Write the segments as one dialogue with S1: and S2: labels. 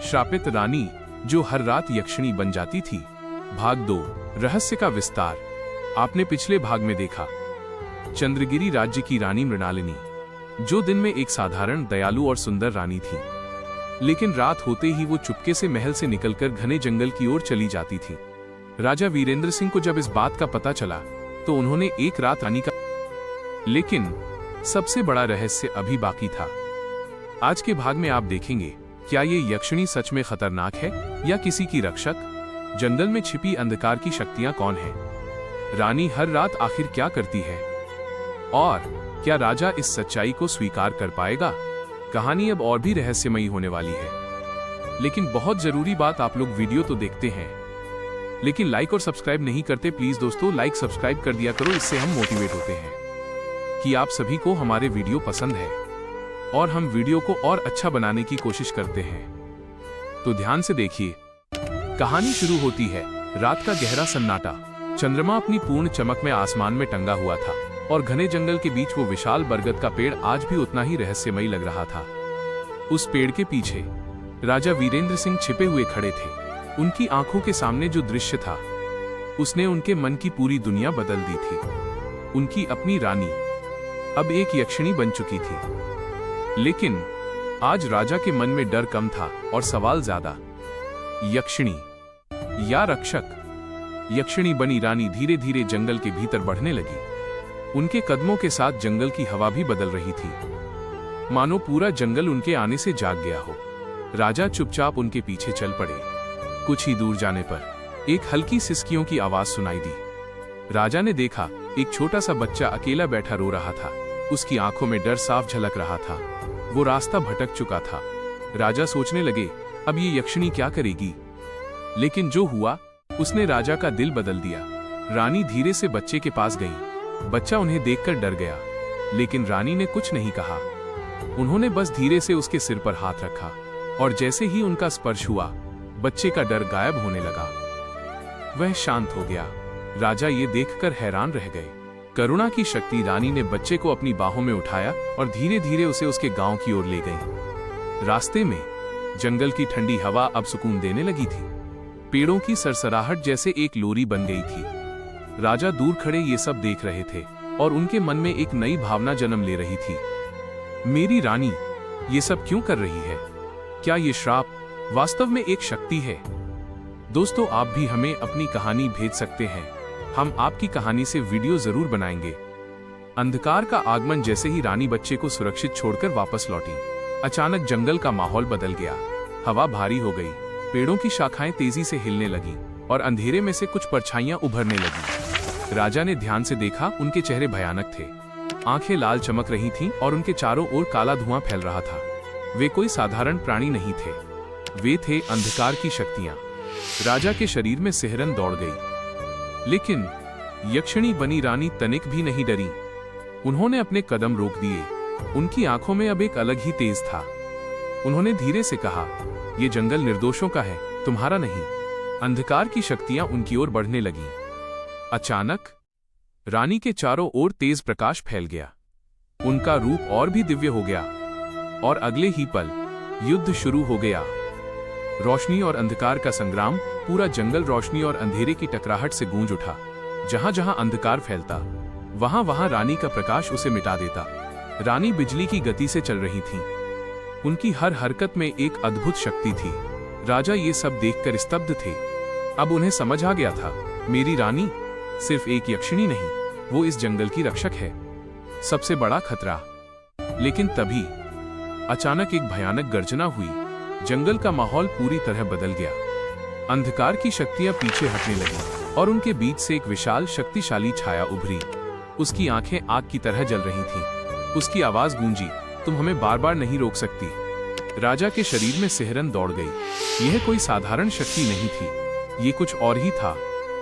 S1: श्रापित रानी जो हर रात यक्षिणी बन जाती थी। भाग 2 रहस्य का विस्तार। आपने पिछले भाग में देखा चंद्रगिरी राज्य की रानी मृणालिनी, जो दिन में एक साधारण, दयालु और सुंदर रानी थी, लेकिन रात होते ही वो चुपके से महल से निकलकर घने जंगल की ओर चली जाती थी। राजा वीरेंद्र सिंह को जब इस बात का पता चला तो उन्होंने एक रात रानी का, लेकिन सबसे बड़ा रहस्य अभी बाकी था। आज के भाग में आप देखेंगे, क्या ये यक्षिणी सच में खतरनाक है या किसी की रक्षक? जंगल में छिपी अंधकार की शक्तियां कौन है? रानी हर रात आखिर क्या करती है? और क्या राजा इस सच्चाई को स्वीकार कर पाएगा? कहानी अब और भी रहस्यमयी होने वाली है। लेकिन बहुत जरूरी बात, आप लोग वीडियो तो देखते हैं लेकिन लाइक और सब्सक्राइब नहीं करते। प्लीज दोस्तों, लाइक सब्सक्राइब कर दिया करो, इससे हम मोटिवेट होते हैं कि आप सभी को हमारे वीडियो पसंद है और हम वीडियो को और अच्छा बनाने की कोशिश करते हैं। तो ध्यान से देखिए, कहानी शुरू होती है। रात का गहरा सन्नाटा, चंद्रमा अपनी पूर्ण चमक में आसमान में टंगा हुआ था और घने जंगल के बीच वो विशाल बरगद का पेड़ आज भी उतना ही रहस्यमयी लग रहा था। उस पेड़ के पीछे राजा वीरेंद्र सिंह छिपे हुए खड़े थे। उनकी आंखों के सामने जो दृश्य था, उसने उनके मन की पूरी दुनिया बदल दी थी। उनकी अपनी रानी अब एक यक्षिणी बन चुकी थी, लेकिन आज राजा के मन में डर कम था और सवाल ज्यादा। यक्षिणी या रक्षक? यक्षिणी बनी रानी धीरे धीरे जंगल के भीतर बढ़ने लगी। उनके कदमों के साथ जंगल की हवा भी बदल रही थी, मानो पूरा जंगल उनके आने से जाग गया हो। राजा चुपचाप उनके पीछे चल पड़े। कुछ ही दूर जाने पर एक हल्की सिसकियों की आवाज सुनाई दी। राजा ने देखा, एक छोटा सा बच्चा अकेला बैठा रो रहा था। उसकी आंखों में डर साफ झलक रहा था। वो रास्ता भटक चुका था। राजा सोचने लगे, अब ये यक्षिणी क्या करेगी? लेकिन जो हुआ, उसने राजा का दिल बदल दिया। रानी धीरे से बच्चे के पास गई। बच्चा उन्हें देखकर डर गया, लेकिन रानी ने कुछ नहीं कहा। उन्होंने बस धीरे से उसके सिर पर हाथ रखा और जैसे ही उनका स्पर्श हुआ, बच्चे का डर गायब होने लगा। वह शांत हो गया। राजा ये देखकर हैरान रह गए। करुणा की शक्ति, रानी ने बच्चे को अपनी बाहों में उठाया और धीरे धीरे उसे उसके गांव की ओर ले गई। रास्ते में जंगल की ठंडी हवा अब सुकून देने लगी थी। पेड़ों की सरसराहट जैसे एक लोरी बन गई थी। राजा दूर खड़े ये सब देख रहे थे और उनके मन में एक नई भावना जन्म ले रही थी। मेरी रानी ये सब क्यों कर रही है? क्या ये श्राप वास्तव में एक शक्ति है? दोस्तों, आप भी हमें अपनी कहानी भेज सकते हैं। हम आपकी कहानी से वीडियो जरूर बनाएंगे। अंधकार का आगमन जैसे ही रानी बच्चे को सुरक्षित छोड़कर वापस लौटी, अचानक जंगल का माहौल बदल गया। हवा भारी हो गई, पेड़ों की शाखाएं तेजी से हिलने लगी और अंधेरे में से कुछ परछाइयां उभरने लगी। राजा ने ध्यान से देखा, उनके चेहरे भयानक थे। आंखें लाल चमक रही थीं और उनके चारों ओर काला धुआं फैल रहा था। वे कोई साधारण प्राणी नहीं थे, वे थे अंधकार की शक्तियां। राजा के शरीर में सिहरन दौड़ गई, लेकिन यक्षिणी बनी रानी तनिक भी नहीं डरी। उन्होंने अपने कदम रोक दिए। उनकी आंखों में अब एक अलग ही तेज था। उन्होंने धीरे से कहा, ये जंगल निर्दोषों का है, तुम्हारा नहीं। अंधकार की शक्तियां उनकी ओर बढ़ने लगीं। अचानक रानी के चारों ओर तेज प्रकाश फैल गया। उनका रूप और भी दिव्य हो गया और अगले ही पल युद्ध शुरू हो गया। रोशनी और अंधकार का संग्राम, पूरा जंगल रोशनी और अंधेरे की टकराहट से गूंज उठा। जहां जहां अंधकार फैलता, वहां वहां रानी का प्रकाश उसे मिटा देता। रानी बिजली की गति से चल रही थी। उनकी हर हरकत में एक अद्भुत शक्ति थी। राजा ये सब देखकर स्तब्ध थे। अब उन्हें समझ आ गया था, मेरी रानी सिर्फ एक यक्षिणी नहीं, वो इस जंगल की रक्षक है, सबसे बड़ा खतरा। लेकिन तभी अचानक एक भयानक गर्जना हुई। जंगल का माहौल पूरी तरह बदल गया। अंधकार की शक्तियां पीछे हटने लगीं और उनके बीच से एक विशाल शक्तिशाली छाया उभरी। उसकी आंखें आग की तरह जल रही थीं। उसकी आवाज गूंजी, तुम हमें बार बार नहीं रोक सकती। राजा के शरीर में सिहरन दौड़ गई। यह कोई साधारण शक्ति नहीं थी, ये कुछ और ही था,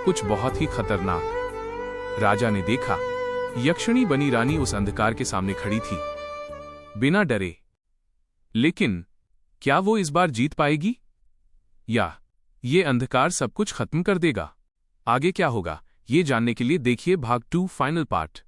S1: कुछ बहुत ही खतरनाक। राजा ने देखा, यक्षिणी बनी रानी उस अंधकार के सामने खड़ी थी, बिना डरे। लेकिन क्या वो इस बार जीत पाएगी, या ये अंधकार सब कुछ खत्म कर देगा? आगे क्या होगा, ये जानने के लिए देखिए भाग 2 फाइनल पार्ट।